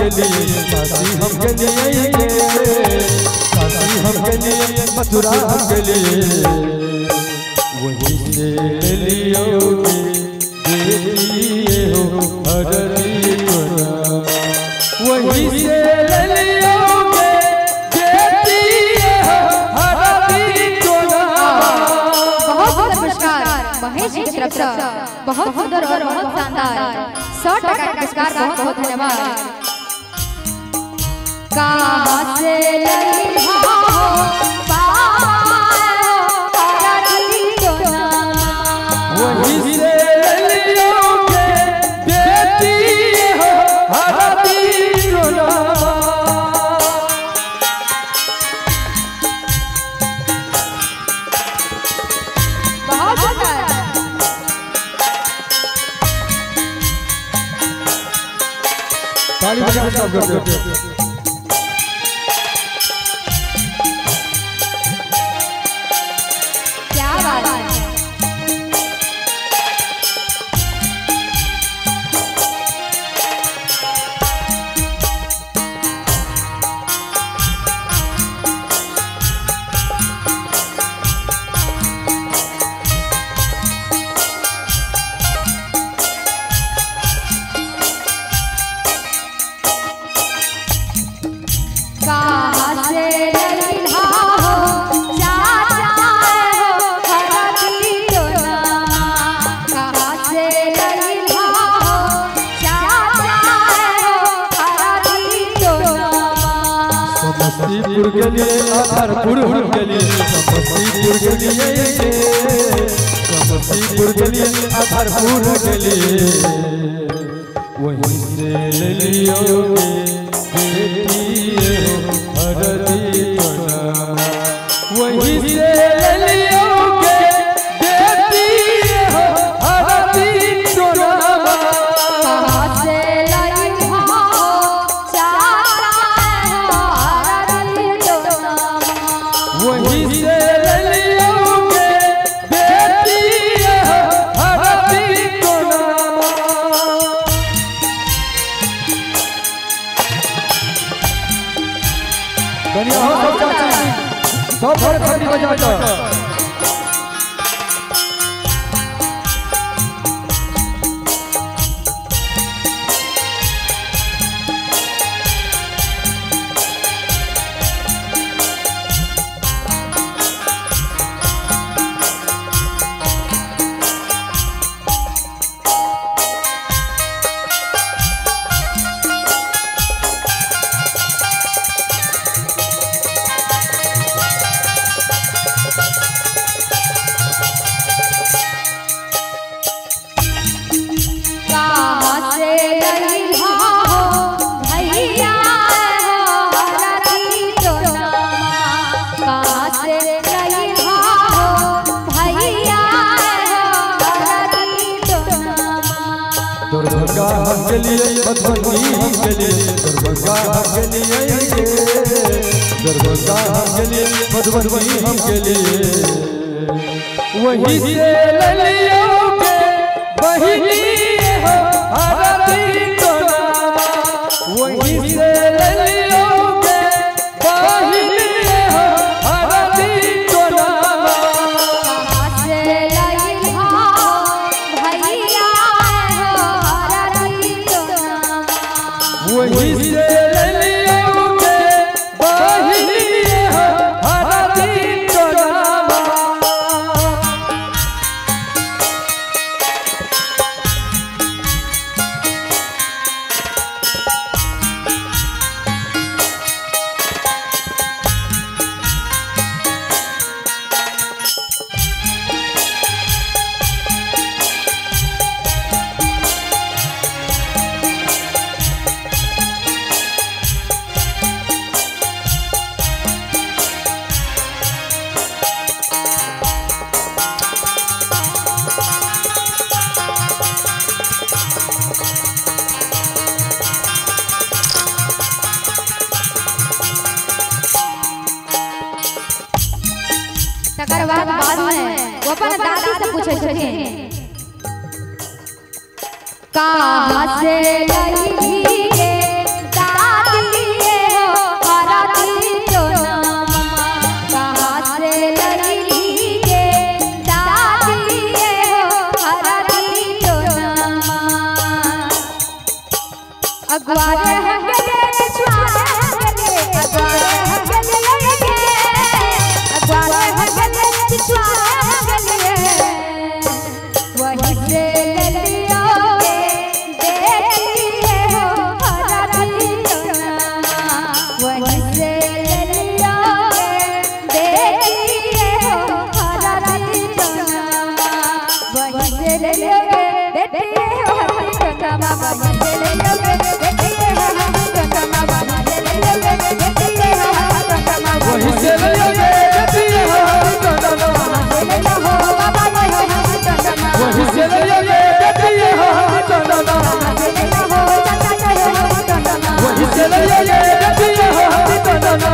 हमके लिए, काशी हमके लिए, काशी हमके लिए, मथुरा हमके लिए। वहीं से लियोगे देती हो हरदी कोना, वहीं से लियोगे देती हो हरदी कोना। बहुत सुंदर पुरस्कार महेश जी की तरफ से, बहुत सुंदर और बहुत शानदार 100% पुरस्कार। बहुत बहुत धन्यवाद। कहाँ से लइहा हो हरदी कोना, वहीं से लियोगे देती हो हरदी कोना। बहुत सुंदर। ताली बजा के सब कर दो। क्या बात है। कहाँ से लइहा हो चाचा हो हरदी कोना, कहाँ से लइहा हो चाचा हो हरदी कोना। समस्तीपुर के लिए, आधारपुर के लिए, समस्तीपुर के लिए, समस्तीपुर के लिए, आधारपुर के लिए। वहीं से लियोगे देती हो हरदी कोना, वहीं से लियोगे देती हो हरदी कोना। कहाँ से लइहा हो चाचा हो हरदी कोना, वहीं से लियोगे देती हो हरदी कोना। दुनिया हो सब चाची, सब भर खाली बजाता। कहाँ से लइहा हो भैया हो हरदी कोना, कहाँ से लइहा हो भैया हो हरदी कोना। दरभंगा हमके लिए, मधुबनी हमके लिए, दरभंगा हमके लिए, दरभंगा हमके लिए, मधुबनी हमके लिए। वहीं से लियोगे बहिनी हो हरदी कोना, वहीं से लियोगे बहिनी हो हरदी कोना। कहाँ से लइहा हो भैया हो हरदी कोना, वहीं से लियोगे बहिनी हो हरदी कोना। तकर बाद में वो अपन दादी से पूछे छथिन कहाँ से लइही गे से लइया के देती है हम टंडना वही से लइया के देती है हम टंडना वही से लइया के देती है हम टंडना